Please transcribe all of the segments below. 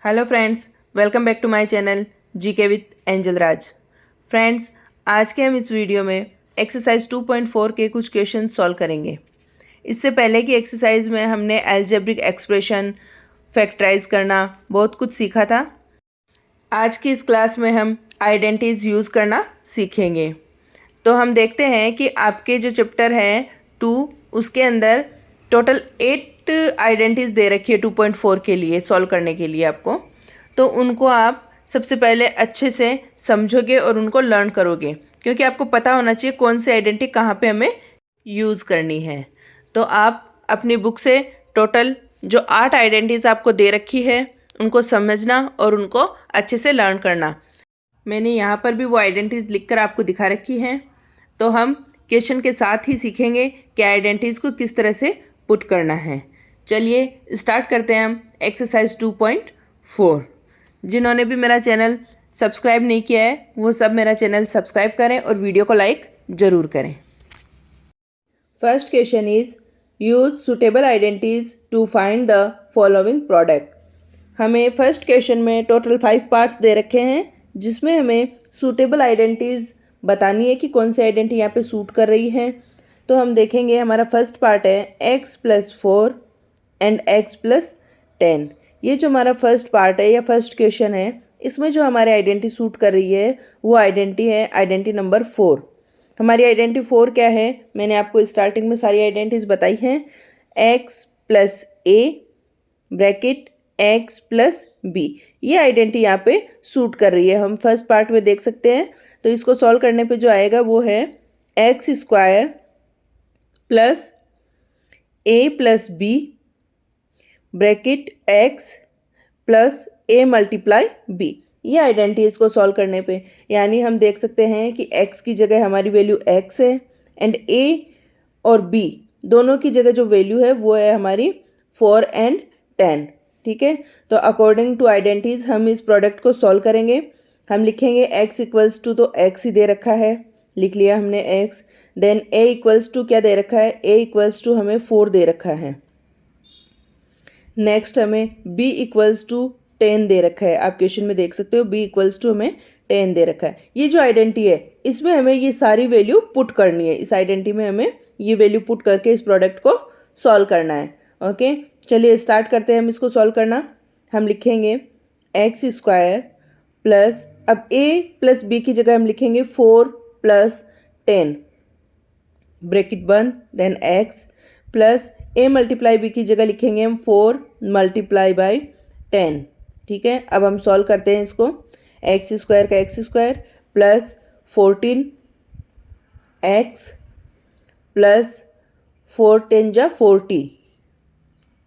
Hello friends, welcome back to my channel GK with Angel Raj. Friends, आज के हम इस वीडियो में एक्सरसाइज 2.4 के कुछ क्वेश्चन सॉल्व करेंगे। इससे पहले की एक्सरसाइज में हमने अलजेब्रिक एक्सप्रेशन, फैक्टराइज करना बहुत कुछ सीखा था। आज की इस क्लास में हम आइडेंटिटीज यूज़ करना सीखेंगे। तो हम देखते हैं कि आपके जो चैप्टर है 2 उसके अंदर टोटल 8 आइडेंटिटीज दे रखी है 2.4 के लिए सॉल्व करने के लिए आपको। तो उनको आप सबसे पहले अच्छे से समझोगे और उनको लर्न करोगे, क्योंकि आपको पता होना चाहिए कौन सी आइडेंटिटी कहाँ पे हमें यूज़ करनी है। तो आप अपनी बुक से टोटल जो 8 आइडेंटिटीज आपको दे रखी है उनको समझना और उनको अच्छे से लर्न करना। मैंने यहाँ पर भी वो आइडेंटिटीज लिखकर आपको दिखा रखी हैं। तो हम क्वेश्चन के साथ ही सीखेंगे कि आइडेंटिटीज को किस तरह से पुट करना है। चलिए स्टार्ट करते हैं हम एक्सरसाइज 2.4। जिन्होंने भी मेरा चैनल सब्सक्राइब नहीं किया है वो सब मेरा चैनल सब्सक्राइब करें और वीडियो को लाइक ज़रूर करें। First question is use suitable identities to find the following product. हमें फर्स्ट क्वेश्चन में टोटल 5 पार्ट्स दे रखे हैं, जिसमें हमें सूटेबल आइडेंटिटीज़ बतानी है कि कौन सी आइडेंटिटी यहाँ पे सूट कर रही है। तो हम देखेंगे, हमारा फर्स्ट पार्ट है x+4 एंड x+10। ये जो हमारा फर्स्ट पार्ट है या फर्स्ट क्वेश्चन है, इसमें जो हमारी आइडेंटिटी सूट कर रही है वो आइडेंटिटी है आइडेंटिटी नंबर 4। हमारी आइडेंटिटी 4 क्या है? मैंने आपको स्टार्टिंग में सारी आइडेंटिटीज बताई हैं। x+a ब्रैकेट x+b, ये आइडेंटिटी यहाँ पे सूट कर रही है। हम फर्स्ट पार्ट में देख सकते हैं। तो इसको सॉल्व करने पे जो आएगा वो है x² plus a+b bracket x plus a multiply b। ये आइडेंटिटी इसको सॉल्व करने पे, यानी हम देख सकते हैं कि x की जगह हमारी वैल्यू x है एंड a और b दोनों की जगह जो वैल्यू है वो है हमारी 4 एंड 10। ठीक है, तो अकॉर्डिंग टू आइडेंटिटीज हम इस प्रोडक्ट को सॉल्व करेंगे। हम लिखेंगे x=, तो x ही दे रखा है, लिख लिया हमने x। देन a=, क्या दे रखा है? a= हमें 4 दे रखा है। नेक्स्ट हमें b=10 दे रखा है। आप क्वेश्चन में देख सकते हो b= हमें 10 दे रखा है। ये जो आइडेंटिटी है इसमें हमें ये सारी वैल्यू पुट करनी है। इस आइडेंटिटी में हमें ये वैल्यू पुट करके इस प्रोडक्ट को सॉल्व करना है। ओके, चलिए स्टार्ट करते हैं हम इसको सॉल्व करना। हम लिखेंगे x² प्लस, अब a+b की जगह हम लिखेंगे 4 + 10 ब्रैकेट बंद, then x plus a multiply b की जगह लिखेंगे हम 4 × 10। ठीक है, अब हम सॉल्व करते हैं इसको। x² का x² प्लस 14x प्लस 4 × 10 = 40।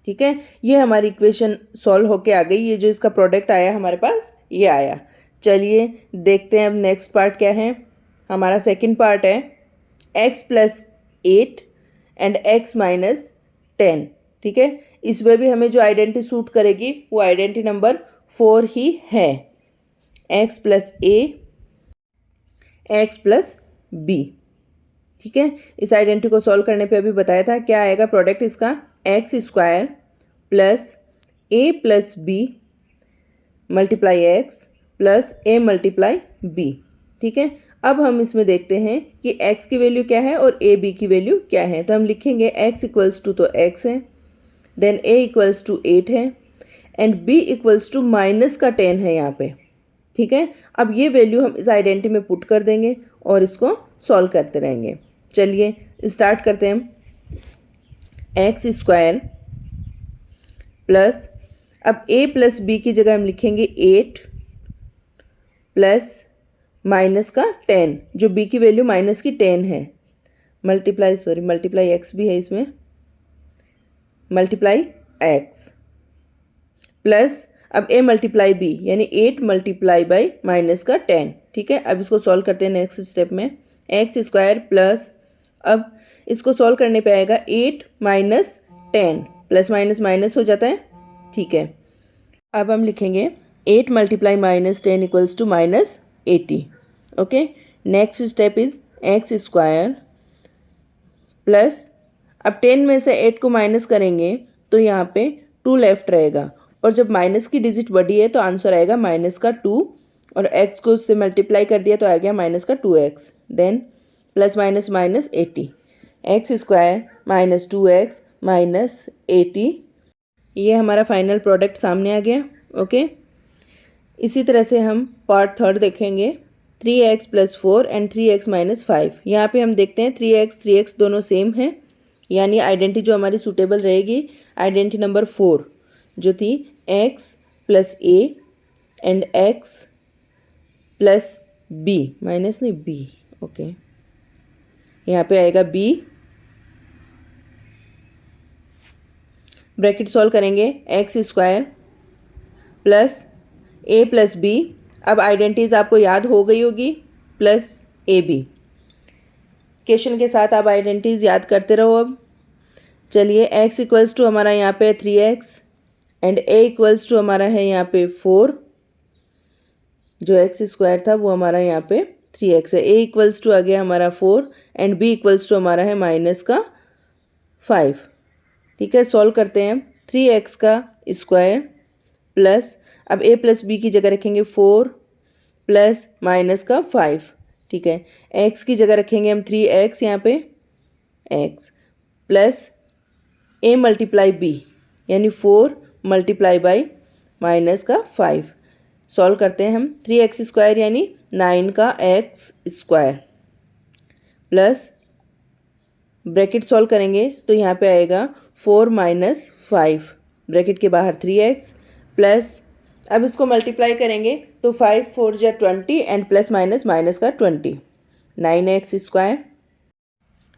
ठीक है, ये हमारी इक्वेशन सॉल्व होके आ गई। ये जो इसका प्रोडक्ट आया हमारे पास ये आया। चलिए देखते हैं अब नेक्स्ट पार्ट क्या है। हमारा सेकंड पार्ट है x+8 एंड x-10। ठीक है, इसमें भी हमें जो आइडेंटिटी सूट करेगी वो आइडेंटिटी नंबर 4 ही है, x+a x+b। ठीक है, इस आइडेंटिटी को सॉल्व करने पे अभी बताया था क्या आएगा प्रोडक्ट इसका, x² plus a+b multiply x plus a multiply b। ठीक है, अब हम इसमें देखते हैं कि x की वैल्यू क्या है और a b की वैल्यू क्या है। तो हम लिखेंगे x=, तो x है, देन a=8 है एंड b=-10 है यहाँ पे। ठीक है, अब ये वैल्यू हम इस आइडेंटिटी में पुट कर देंगे और इसको सॉल्व करते रहेंगे। चलिए स्टार्ट करते हैं हम। x² प्लस, अब a+b की जगह हम लिखेंगे 8 प्लस -10, जो b की वैल्यू -10 है, मल्टीप्लाई x भी है इसमें, मल्टीप्लाई x प्लस अब a मल्टीप्लाई b यानी 8 × -10। ठीक है, अब इसको सॉल्व करते हैं नेक्स्ट स्टेप में। x² प्लस, अब इसको सॉल्व करने पे आएगा 8 - 10, प्लस माइनस माइनस हो जाता है। ठीक है, अब हम लिखेंगे 8 × -10 = -80। Okay, next step is x² plus, अब 10 में से 8 को माइनस करेंगे तो यहाँ पे 2 लेफ्ट रहेगा और जब माइनस की डिजिट बढ़ी है तो आंसर आएगा माइनस का 2 और x को उससे मल्टीप्लाई कर दिया तो आ गया माइनस का 2x। Then plus minus minus 80, x square minus 2x minus 80, ये हमारा फाइनल प्रोडक्ट सामने आ गया। ओके, इसी तरह से हम पार्ट थर्ड देखेंगे, 3x plus 4 and 3x minus 5। यहाँ पे हम देखते हैं 3x दोनों सेम हैं, यानी आइडेंटिटी जो हमारी सूटेबल रहेगी आइडेंटिटी नंबर 4 जो थी x plus a and x plus b, minus नहीं b। ओके, यहाँ पे आएगा b, ब्रैकेट सॉल्व करेंगे, x square plus a plus b. अब आइडेंटिटीज आपको याद हो गई होगी, प्लस ए बी। क्वेश्चन के साथ आप आइडेंटिटीज याद करते रहो। अब चलिए, x इक्वल्स टू हमारा यहाँ पे 3x and a equals to हमारा है यहाँ पे 4, जो x स्क्वायर था वो हमारा यहाँ पे 3x है। a इक्वल्स टू आ गया हमारा 4 एंड b इक्वल्स टू हमारा है माइनस का 5। ठीक है, सॉल्व करते हैं। 3x का स्क्वायर प्लस, अब a प्लस बी की जगह रखेंगे 4 प्लस माइनस का 5। ठीक है, x की जगह रखेंगे हम 3x यहाँ पे, x plus a multiply b यानी 4 मल्टीप्लाई बाई माइनस का 5। सॉल्व करते हैं हम, 3x स्क्वायर यानी 9 का x square plus bracket solve करेंगे तो यहाँ पे आएगा 4 माइनस 5, ब्रैकेट के बाहर 3x प्लस, अब इसको मल्टीप्लाई करेंगे तो 5 4 जा 20 एंड प्लस माइनस माइनस का 20, 9x स्क्वायर।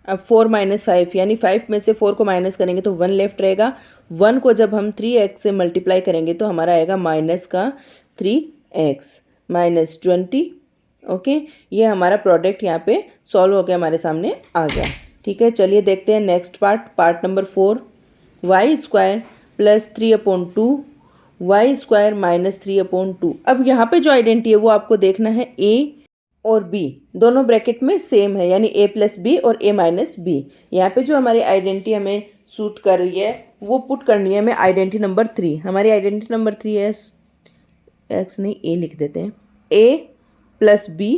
अब 4 माइनस 5 यानी 5 में से 4 को माइनस करेंगे तो 1 लेफ्ट रहेगा। 1 को जब हम 3x से मल्टीप्लाई करेंगे तो हमारा आएगा माइनस का 3x माइनस 20। ओके, ये हमारा प्रोडक्ट यहाँ पे सॉल्व हो गया, हमारे सामने आ गया। ठीक है, चलिए देखते हैं next part number 4, y square plus 3/2 y square minus 3/2। अब यहाँ पे जो आइडेंटिटी है वो आपको देखना है a और b दोनों ब्रैकेट में सेम है, यानी a प्लस बी और a माइनस बी। यहाँ पे जो हमारी आइडेंटिटी हमें सूट कर रही है वो पुट करनी है हमें आइडेंटिटी नंबर 3। हमारी आइडेंटिटी नंबर 3 है, x नहीं a लिख देते हैं, a plus b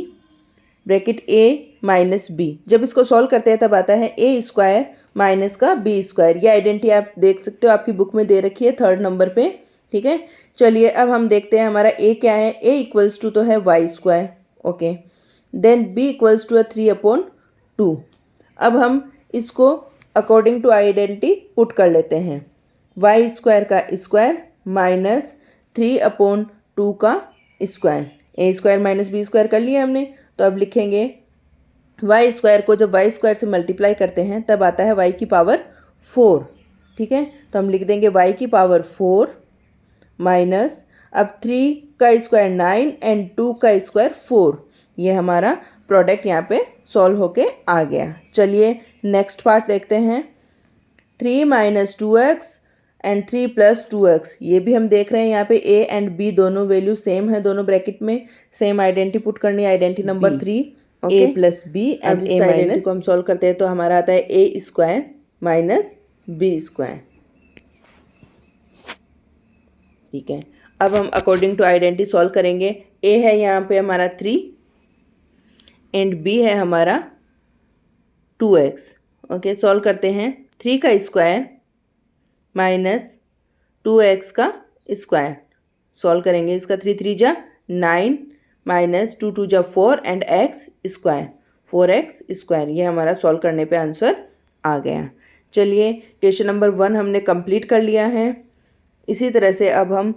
bracket a minus b. जब इसको सॉल्व करते हैं तब आता है a स्क्वायर माइनस का b स्क्वायर। ये आइडेंटिटी आप देख सकते हो, आपकी बुक में दे रखी है 3rd नंबर पे। ठीक है, चलिए अब हम देखते हैं हमारा a क्या है। a इक्वल्स टू तो है y square, okay, then b equals to है 3/2। अब हम इसको अकॉर्डिंग टू आइडेंटिटी पुट कर लेते हैं, वाई स्क्वायर का स्क्वायर माइनस 3/2 का square, a square minus b square कर लिया हमने। तो अब लिखेंगे वाई स्क्वायर को जब वाई स्क्वायर से मल्टीप्लाई करते हैं तब आता है y की पावर 4। ठीक है, तो हम लिख देंगे y की पावर 4 माइनस, अब 3 का स्क्वायर 9 एंड 2 का स्क्वायर 4। ये हमारा प्रोडक्ट यहाँ पे सॉल्व होके आ गया। चलिए नेक्स्ट पार्ट देखते हैं, 3 minus 2x and 3 plus 2x। ये भी हम देख रहे हैं यहाँ पे a एंड b दोनों वैल्यू सेम है, दोनों ब्रैकेट में सेम आइडेंटिटी पुट करनी है, identity number 3 a plus b. अब इस आइडेंटिटी को हम सॉल्व करते हैं तो हमारा आता है a square minus b square. ठीक है, अब हम अकॉर्डिंग टू आइडेंटिटी सॉल्व करेंगे। a है यहाँ पे हमारा 3 एंड b है हमारा 2x। ओके, सॉल्व करते हैं, 3 का स्क्वायर माइनस 2x का स्क्वायर। सॉल्व करेंगे इसका, 3 3 जा 9 माइनस 2 2 जा 4 and x square 4x square. ये हमारा सॉल्व करने पे आंसर आ गया। चलिए क्वेश्चन नंबर 1 हमने कंप्लीट कर लिया है। इसी तरह से अब हम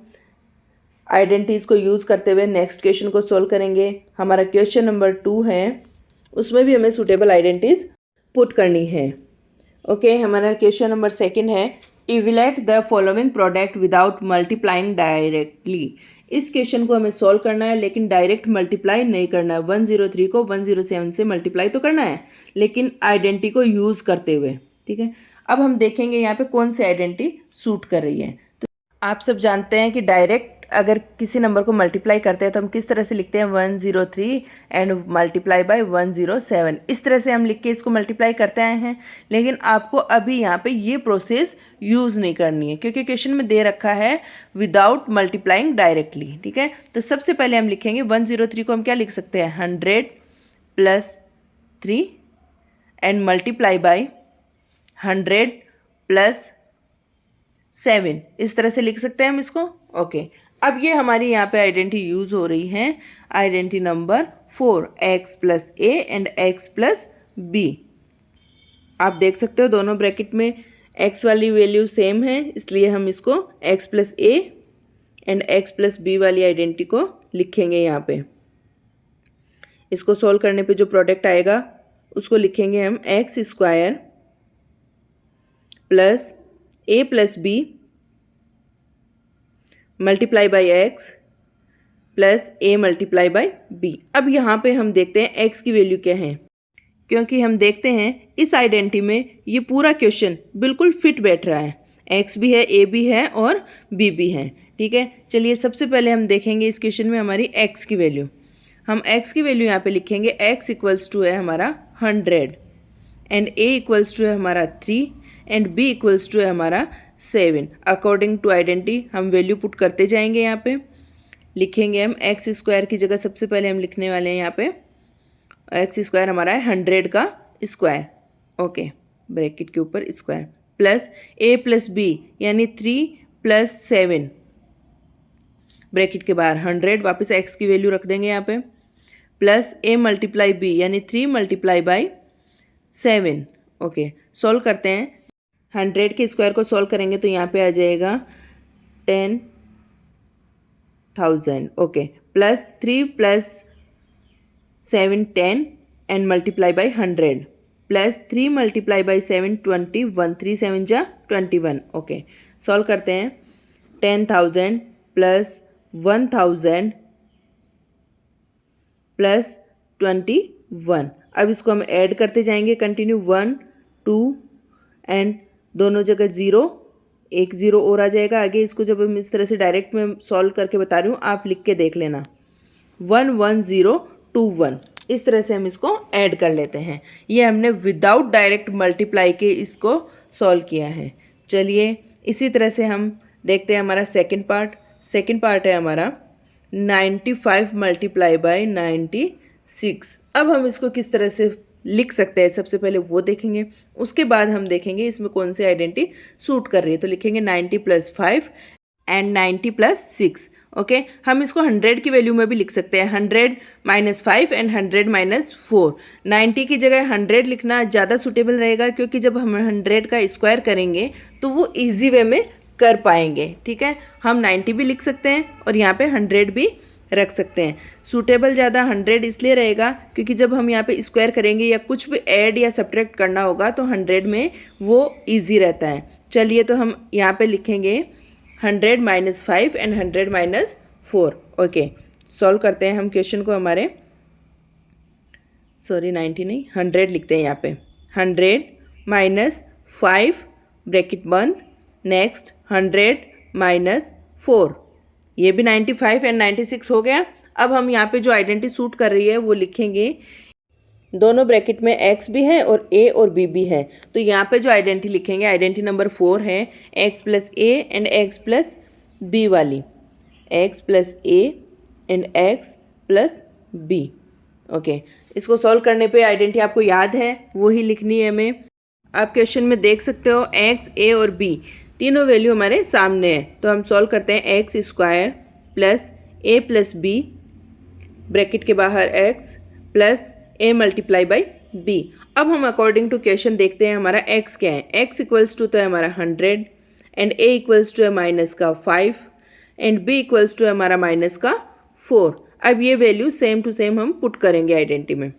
आइडेंटिटीज़ को यूज़ करते हुए नेक्स्ट क्वेश्चन को सॉल्व करेंगे। हमारा क्वेश्चन नंबर 2 है, उसमें भी हमें सूटेबल आइडेंटिटीज़ पुट करनी है। ओके, हमारा क्वेश्चन नंबर 2 है, evaluate the following product without multiplying directly. इस क्वेश्चन को हमें सॉल्व करना है लेकिन डायरेक्ट मल्टीप्लाई नहीं करना है। 103 को 107 से मल्टीप्लाई तो करना है लेकिन आइडेंटिटी को यूज़ करते हुए। ठीक है, अब हम देखेंगे यहाँ पे कौन सी आइडेंटिटी सूट कर रही है। तो आप सब जानते हैं कि डायरेक्ट अगर किसी नंबर को मल्टीप्लाई करते हैं तो हम किस तरह से लिखते हैं 103 एंड मल्टीप्लाई बाय 107, इस तरह से हम लिख के इसको मल्टीप्लाई करते आए हैं। लेकिन आपको अभी यहाँ पे ये प्रोसेस यूज़ नहीं करनी है क्योंकि क्वेश्चन में दे रखा है विदाउट मल्टीप्लाइंग डायरेक्टली। ठीक है, तो सबसे पहले हम लिखेंगे 103 को हम क्या लिख सकते हैं 100 + 3 एंड मल्टीप्लाई बाय 100 + 7, इस तरह से लिख सकते हैं हम इसको। ओके, अब ये हमारी यहाँ पे आइडेंटिटी यूज़ हो रही है, identity number 4, x + a and x + b। आप देख सकते हो दोनों ब्रैकेट में x वाली वैल्यू सेम है, इसलिए हम इसको x + a and x + b वाली आइडेंटिटी को लिखेंगे यहाँ पे। इसको सॉल्व करने पे जो प्रोडक्ट आएगा उसको लिखेंगे हम x² + a + b multiply by x + a multiply by b। अब यहाँ पे हम देखते हैं x की वैल्यू क्या है, क्योंकि हम देखते हैं इस आइडेंटिटी में ये पूरा क्वेश्चन बिल्कुल फिट बैठ रहा है, x भी है, a भी है और b भी है। ठीक है, चलिए सबसे पहले हम देखेंगे इस क्वेश्चन में हमारी x की वैल्यू। हम x की वैल्यू यहाँ पे लिखेंगे, x = है हमारा 100 एंड a = है हमारा 3 एंड b = है हमारा 7। अकॉर्डिंग टू आइडेंटिटी हम वैल्यू पुट करते जाएंगे। यहाँ पे लिखेंगे हम x² की जगह सबसे पहले हम लिखने वाले हैं यहाँ पे x² हमारा है 100 का स्क्वायर, ओके, ब्रैकेट के ऊपर स्क्वायर, प्लस a + b यानी 3 + 7 ब्रैकेट के बाहर 100, वापस x की वैल्यू रख देंगे यहाँ पे, प्लस a × b यानी 3 × 7। ओके, सॉल्व करते हैं। 100 के स्क्वायर को सॉल्व करेंगे तो यहाँ पे आ जाएगा 10,000। Okay, plus 3 + 7 10 and multiply by 100 plus 3 × 7 21, 3 7 जा 21। ओके, सॉल्व करते हैं। 10,000 + 1,000 + 21। अब इसको हम ऐड करते जाएंगे कंटिन्यू, 1 2 एंड दोनों जगह 0, एक 0 और आ जाएगा आगे। इसको जब हम इस तरह से डायरेक्ट में सॉल्व करके बता रही हूँ, आप लिख के देख लेना, 1 1 0 2 1, इस तरह से हम इसको ऐड कर लेते हैं। ये हमने विदाउट डायरेक्ट मल्टीप्लाई के इसको सॉल्व किया है। चलिए इसी तरह से हम देखते हैं हमारा सेकंड पार्ट है हमारा 95 × 96। अब हम इसको किस तरह से लिख सकते हैं सबसे पहले वो देखेंगे, उसके बाद हम देखेंगे इसमें कौन सी आइडेंटिटी सूट कर रही है। तो लिखेंगे 90 + 5 एंड 90 + 6। ओके, हम इसको 100 की वैल्यू में भी लिख सकते हैं, 100 - 5 एंड 100 - 4। 90 की जगह 100 लिखना ज़्यादा सूटेबल रहेगा, क्योंकि जब हम 100 का स्क्वायर करेंगे तो वो ईजी वे में कर पाएंगे। ठीक है, हम 90 भी लिख सकते हैं और यहाँ पे 100 भी रख सकते हैं। सूटेबल ज़्यादा 100 इसलिए रहेगा क्योंकि जब हम यहाँ पे स्क्वायर करेंगे या कुछ भी ऐड या सब्ट्रैक्ट करना होगा तो 100 में वो इजी रहता है। चलिए तो हम यहाँ पे लिखेंगे 100 - 5 एंड 100 - 4। ओके, सॉल्व करते हैं हम क्वेश्चन को। हमारे 90 नहीं, 100 लिखते हैं यहाँ पे, 100 - 5 ब्रैकेट बंद, नेक्स्ट 100 - 4, ये भी 95 एंड 96 हो गया। अब हम यहाँ पे जो आइडेंटिटी सूट कर रही है वो लिखेंगे, दोनों ब्रैकेट में x भी है और a और b भी है। तो यहाँ पे जो आइडेंटिटी लिखेंगे, आइडेंटिटी नंबर 4 है x + a and x + b वाली, x + a and x + b। Okay, इसको सॉल्व करने पे आइडेंटिटी आपको याद है वही लिखनी है हमें। आप क्वेश्चन में देख सकते हो x, a और b तीनों वैल्यू हमारे सामने है। तो हम सॉल्व करते हैं, x² + a + b ब्रैकेट के बाहर x + a × b। अब हम अकॉर्डिंग टू क्वेश्चन देखते हैं हमारा x क्या है। x = तो है हमारा 100 एंड a = है -5 एंड b = है हमारा -4। अब ये वैल्यू सेम टू सेम हम पुट करेंगे आइडेंटिटी में।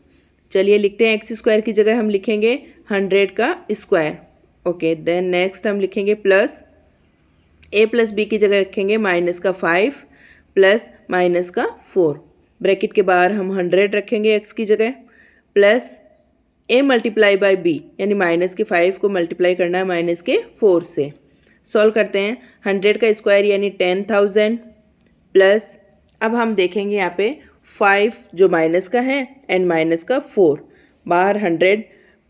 चलिए लिखते हैं, x² की जगह हम लिखेंगे 100 का स्क्वायर। ओके, देन नेक्स्ट हम लिखेंगे प्लस a + b की जगह रखेंगे -5 प्लस -4 ब्रैकेट के बाहर हम 100 रखेंगे x की जगह, प्लस a × b यानी -5 को मल्टीप्लाई करना है -4 से। सॉल्व करते हैं, 100 का स्क्वायर यानी 10,000 प्लस अब हम देखेंगे यहाँ पे 5 जो माइनस का है एंड माइनस का 4 बाहर 100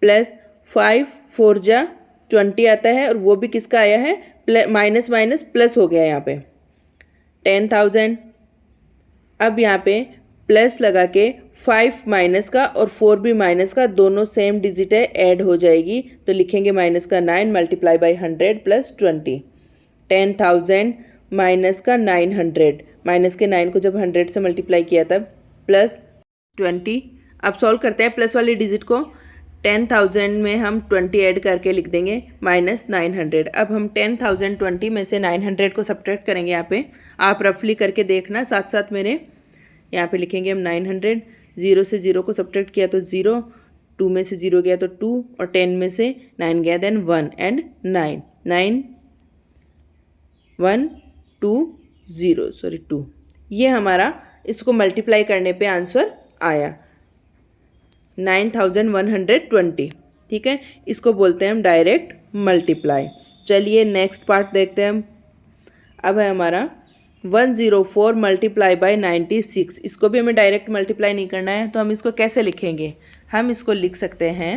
प्लस 5 4 जा 20 आता है और वो भी किसका आया है माइनस माइनस प्लस हो गया यहाँ पे 10,000। अब यहाँ पे प्लस लगा के 5 माइनस का और 4 भी माइनस का दोनों सेम डिजिट है ऐड हो जाएगी तो लिखेंगे माइनस का 9 मल्टीप्लाई बाई 100 प्लस 20 10,000 माइनस का 900 माइनस के 9 को जब 100 से मल्टीप्लाई किया तब प्लस 20। अब सॉल्व करते हैं प्लस वाली डिजिट को 10,000 में हम 20 ऐड करके लिख देंगे माइनस 900। अब हम 10,020 में से 900 को सब्ट्रैक्ट करेंगे यहाँ पे आप रफली करके देखना साथ साथ मेरे। यहाँ पे लिखेंगे हम 900 0 से 0 को सब्ट्रैक्ट किया तो 0 2 में से 0 गया तो 2 और 10 में से 9 गया देन 1 एंड 9 9 1 2 0 सॉरी 2 ये हमारा इसको मल्टीप्लाई करने पे आंसर आया 9,120। ठीक है, इसको बोलते हैं हम डायरेक्ट मल्टीप्लाई। चलिए नेक्स्ट पार्ट देखते हैं हम। अब है हमारा 104 मल्टीप्लाई बाई 96। इसको भी हमें डायरेक्ट मल्टीप्लाई नहीं करना है तो हम इसको कैसे लिखेंगे, हम इसको लिख सकते हैं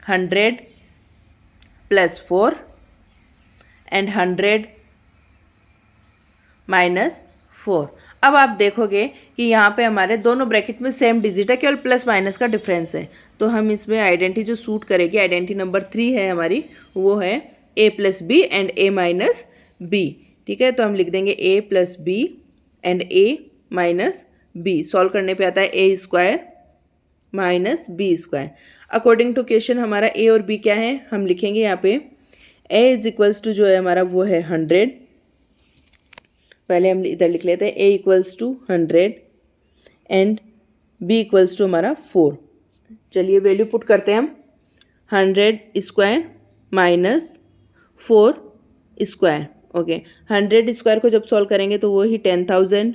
100 प्लस 4 एंड 100 माइनस 4। अब आप देखोगे कि यहाँ पे हमारे दोनों ब्रैकेट में सेम डिजिट है, केवल प्लस माइनस का डिफरेंस है। तो हम इसमें आइडेंटिटी जो सूट करेगी, आइडेंटिटी नंबर 3 है हमारी, वो है a plus B and a minus b. ठीक है, तो हम लिख देंगे a plus B and a minus b. Solve करने पे आता है a square minus b square. According to question हमारा a और b क्या है, हम लिखेंगे यहाँ पे a इज इक्वल्स टू जो है हमारा वो है 100। पहले हम इधर लिख लेते हैं a equals to 100 and b equals to हमारा 4। चलिए वैल्यू पुट करते हैं हम 100 square minus 4 square. Okay, 100 square को जब सॉल्व करेंगे तो वो ही 10,000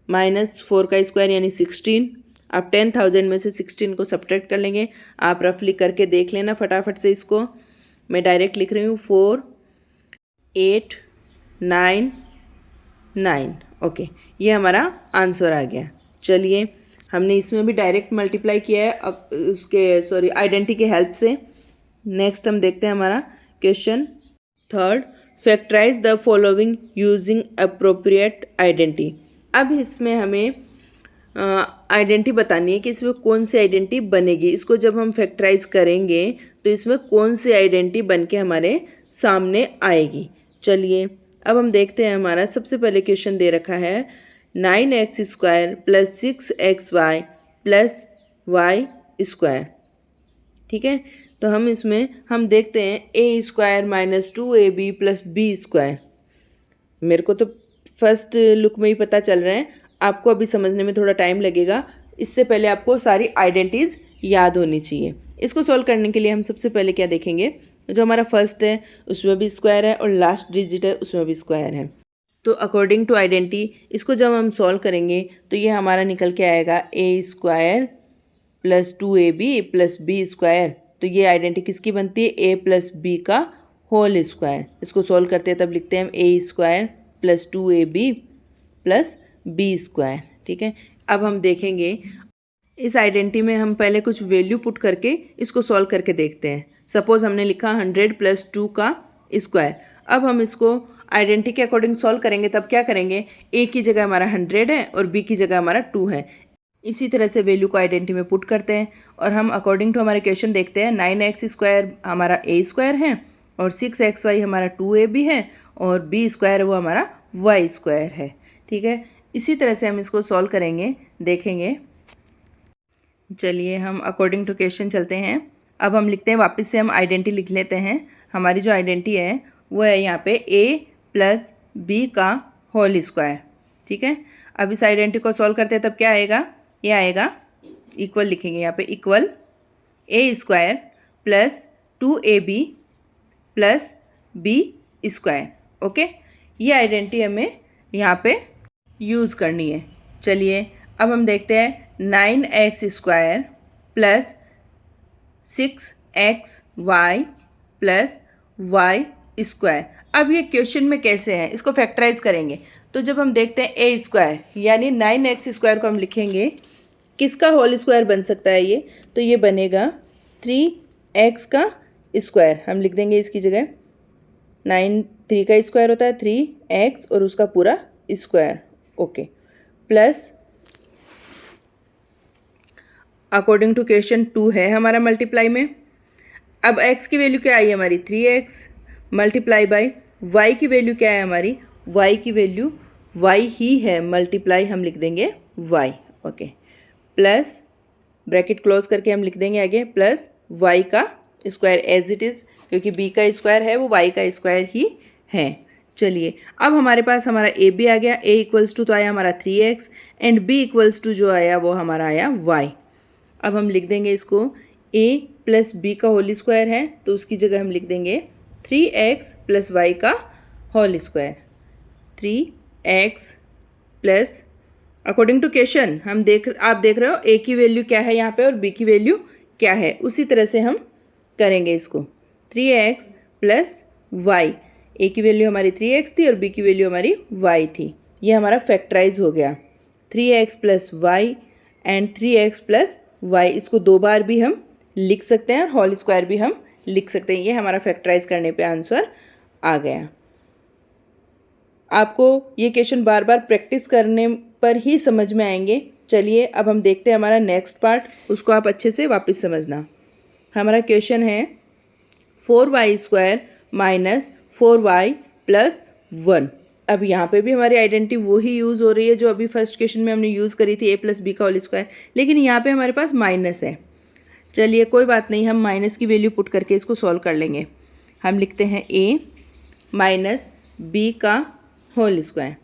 माइनस 4 का स्क्वायर यानी 16। आप 10,000 में से 16 को सब्ट्रैक्ट कर लेंगे। आप रफली करके देख लेना फटाफट से। इसको मैं डायरेक्ट लिख रही हूँ 4 8 9 9। ओके, ये हमारा आंसर आ गया। चलिए हमने इसमें भी डायरेक्ट मल्टीप्लाई किया है अब उसके आइडेंटिटी के हेल्प से। नेक्स्ट हम देखते हैं हमारा question 3rd, factorise the following using appropriate identity. अब इसमें हमें आइडेंटिटी बतानी है कि इसमें कौन सी आइडेंटिटी बनेगी। इसको जब हम फैक्टराइज करेंगे तो इसमें कौन सी आइडेंटिटी बन के हमारे सामने आएगी। चलिए अब हम देखते हैं। हमारा सबसे पहले क्वेश्चन दे रखा है 9x square plus 6xy plus y square. ठीक है, तो हम इसमें हम देखते हैं a square minus 2ab plus b square. मेरे को तो फर्स्ट लुक में ही पता चल रहा है, आपको अभी समझने में थोड़ा टाइम लगेगा। इससे पहले आपको सारी आइडेंटिटीज़ याद होनी चाहिए। इसको सॉल्व करने के लिए हम सबसे पहले क्या देखेंगे, जो हमारा फर्स्ट है उसमें भी स्क्वायर है और लास्ट डिजिट है उसमें भी स्क्वायर है। तो अकॉर्डिंग टू आइडेंटिटी इसको जब हम सॉल्व करेंगे तो ये हमारा निकल के आएगा a square plus 2ab plus b square. तो ये आइडेंटिटी किसकी बनती है, a प्लस बी का होल स्क्वायर। इसको सॉल्व करते हैं तब लिखते हैं हम a square plus 2ab plus b square. ठीक है, अब हम देखेंगे इस आइडेंटिटी में हम पहले कुछ वैल्यू पुट करके इसको सॉल्व करके देखते हैं। सपोज हमने लिखा 100 प्लस 2 का स्क्वायर। अब हम इसको आइडेंटिटी के अकॉर्डिंग सॉल्व करेंगे तब क्या करेंगे, a की जगह हमारा 100 है और b की जगह हमारा 2 है। इसी तरह से वैल्यू को आइडेंटिटी में पुट करते हैं और हम अकॉर्डिंग टू हमारे क्वेश्चन देखते हैं। 9x स्क्वायर हमारा a स्क्वायर है और 6xy हमारा 2ab है और b स्क्वायर वो हमारा y स्क्वायर है। ठीक है, इसी तरह से हम इसको सॉल्व करेंगे, देखेंगे। चलिए हम अकॉर्डिंग टू क्वेश्चन चलते हैं। अब हम लिखते हैं, वापस से हम आइडेंटिटी लिख लेते हैं। हमारी जो आइडेंटिटी है वो है यहाँ पे a प्लस बी का होल स्क्वायर। ठीक है, अब इस आइडेंटिटी को सॉल्व करते हैं तब क्या आएगा, ये आएगा इक्वल, लिखेंगे यहाँ पे equal a square plus 2ab plus b square. Okay, ये आइडेंटिटी हमें यहाँ पे यूज़ करनी है। चलिए अब हम देखते हैं 9x square plus 6xy plus y square. अब ये क्वेश्चन में कैसे है, इसको फैक्टराइज करेंगे तो जब हम देखते हैं ए स्क्वायर यानी 9x² को हम लिखेंगे, किसका होल स्क्वायर बन सकता है ये, तो ये बनेगा 3x का स्क्वायर। हम लिख देंगे इसकी जगह 3 का स्क्वायर होता है 3x और उसका पूरा square, okay, plus according to question 2 है हमारा मल्टीप्लाई में। अब x की वैल्यू क्या आई हमारी 3x मल्टीप्लाई बाई y की वैल्यू क्या है हमारी, y की वैल्यू y ही है, मल्टीप्लाई हम लिख देंगे y, okay, plus bracket close करके हम लिख देंगे आगे प्लस y का स्क्वायर एज इट इज़, क्योंकि b का स्क्वायर है वो y का स्क्वायर ही है। चलिए अब हमारे पास हमारा a भी आ गया, a इक्वल्स टू तो आया हमारा 3x and b equals to जो आया वो हमारा आया y। अब हम लिख देंगे इसको a प्लस बी का होल स्क्वायर है तो उसकी जगह हम लिख देंगे 3x प्लस वाई का whole square, 3x plus according to question आप देख रहे हो a की वैल्यू क्या है यहाँ पे और b की वैल्यू क्या है, उसी तरह से हम करेंगे इसको 3x प्लस वाई, a की वैल्यू हमारी 3x थी और b की वैल्यू हमारी y थी, ये हमारा फैक्टराइज हो गया 3x plus y and 3x plus y, इसको 2 बार भी हम लिख सकते हैं और होल स्क्वायर भी हम लिख सकते हैं। ये हमारा फैक्टराइज करने पे आंसर आ गया। आपको ये क्वेश्चन बार बार प्रैक्टिस करने पर ही समझ में आएंगे। चलिए अब हम देखते हैं हमारा नेक्स्ट पार्ट, उसको आप अच्छे से वापस समझना। हमारा क्वेश्चन है 4y² माइनस 4y प्लस 1। अब यहाँ पे भी हमारी आइडेंटिटी वो ही यूज़ हो रही है जो अभी फर्स्ट क्वेश्चन में हमने यूज़ करी थी a प्लस बी का होल स्क्वायर, लेकिन यहाँ पे हमारे पास माइनस है। चलिए कोई बात नहीं, हम माइनस की वैल्यू पुट करके इसको सॉल्व कर लेंगे। हम लिखते हैं a माइनस बी का होल स्क्वायर।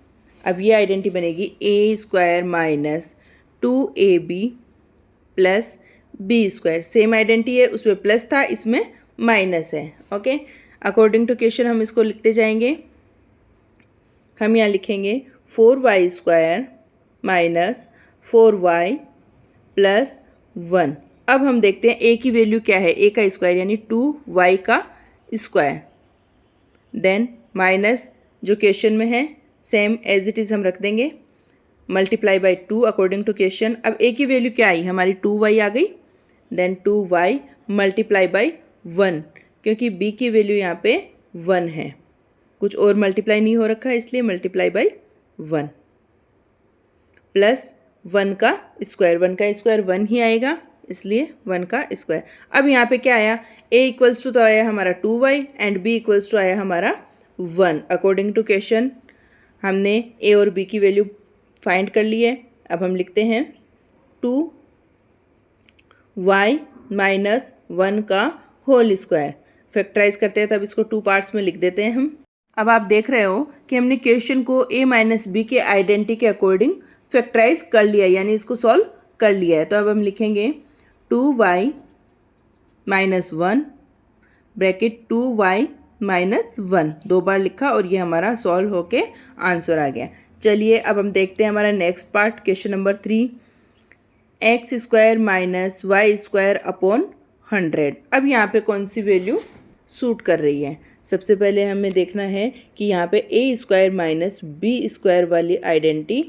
अब ये आइडेंटिटी बनेगी a² minus 2ab plus b²। Same identity है, उसमें प्लस था, इसमें माइनस है, ओके। अकॉर्डिंग टू क्वेश्चन हम इसको लिखते जाएंगे। हम यहाँ लिखेंगे 4y² माइनस 4y प्लस 1। अब हम देखते हैं a की वैल्यू क्या है, a का स्क्वायर यानी 2y का स्क्वायर, देन माइनस जो क्वेश्चन में है सेम एज इट इज़ हम रख देंगे, multiply by 2 according to question. अब a की वैल्यू क्या आई हमारी 2y आ गई, देन 2y मल्टीप्लाई बाई 1, क्योंकि b की वैल्यू यहाँ पे 1 है, कुछ और मल्टीप्लाई नहीं हो रखा है इसलिए मल्टीप्लाई बाई 1 प्लस 1 का स्क्वायर, 1 का स्क्वायर 1 ही आएगा इसलिए 1 का स्क्वायर। अब यहाँ पे क्या आया, a इक्वल्स टू तो आया हमारा 2y and b equals to आया हमारा 1। अकॉर्डिंग टू क्वेश्चन हमने a और b की वैल्यू फाइंड कर ली है। अब हम लिखते हैं 2y माइनस 1 का होल स्क्वायर, फैक्टराइज करते हैं तब इसको 2 पार्ट्स में लिख देते हैं हम। अब आप देख रहे हो कि हमने क्वेश्चन को a माइनस बी के आइडेंटिटी के अकॉर्डिंग फैक्टराइज कर लिया, यानी इसको सॉल्व कर लिया है। तो अब हम लिखेंगे 2y minus 1 bracket 2y minus 1, 2 बार लिखा और ये हमारा सॉल्व होके आंसर आ गया। चलिए अब हम देखते हैं हमारा next part, question number 3, x² minus y² upon 100। अब यहाँ पे कौन सी वैल्यू सूट कर रही है, सबसे पहले हमें देखना है कि यहाँ पे a² माइनस b² वाली आइडेंटिटी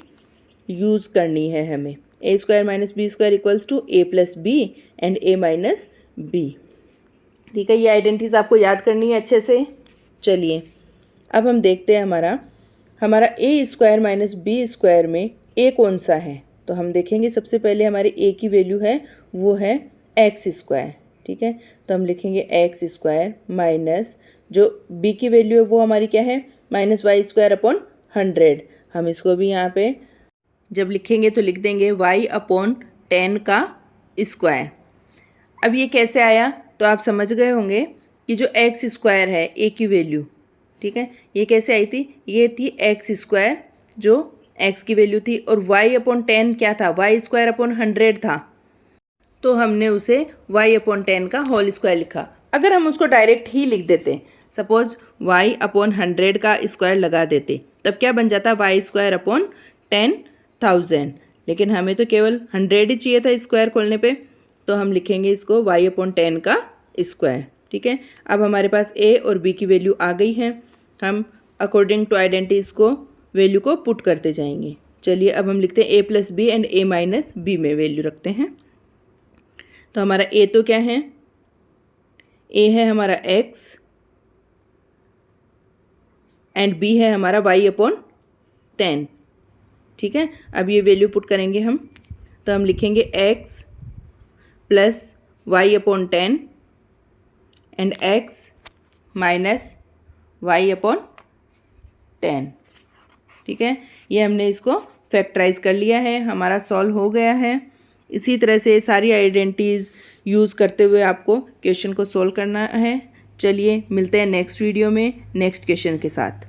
यूज़ करनी है हमें। a² minus b² equals to a plus B and a minus b, ठीक है। ये आइडेंटिटीज आपको याद करनी है अच्छे से। चलिए अब हम देखते हैं हमारा a² माइनस b² में a कौन सा है, तो हम देखेंगे सबसे पहले हमारे a की वैल्यू है वो है x², ठीक है। तो हम लिखेंगे x² माइनस जो b की वैल्यू है वो हमारी क्या है माइनस y² अपॉन 100। हम इसको भी यहाँ पे जब लिखेंगे तो लिख देंगे y अपॉन 10 का स्क्वायर। अब ये कैसे आया, तो आप समझ गए होंगे कि जो x² है a की वैल्यू, ठीक है, ये कैसे आई थी, ये थी x² जो x की वैल्यू थी और y अपॉन 10 क्या था, y² अपॉन 100 था, तो हमने उसे y अपॉन 10 का होल स्क्वायर लिखा। अगर हम उसको डायरेक्ट ही लिख देते, सपोज y अपॉन 100 का स्क्वायर लगा देते, तब क्या बन जाता y² अपॉन 10,000, लेकिन हमें तो केवल 100 ही चाहिए था स्क्वायर खोलने पे, तो हम लिखेंगे इसको y अपॉन 10 का स्क्वायर, ठीक है। अब हमारे पास a और b की वैल्यू आ गई है, हम अकॉर्डिंग टू आइडेंटिटी इसको वैल्यू को पुट करते जाएंगे। चलिए अब हम लिखते हैं A plus B and A minus B में वैल्यू रखते हैं। तो हमारा ए तो क्या है, ए है हमारा एक्स एंड बी है हमारा वाई अपॉन 10। ठीक है, अब ये वैल्यू पुट करेंगे हम, तो हम लिखेंगे x plus y upon 10 and x minus y upon 10। ठीक है, ये हमने इसको फैक्टराइज कर लिया है, हमारा सॉल्व हो गया है। इसी तरह से सारी आइडेंटिटीज़ यूज़ करते हुए आपको क्वेश्चन को सॉल्व करना है। चलिए मिलते हैं नेक्स्ट वीडियो में नेक्स्ट क्वेश्चन के साथ।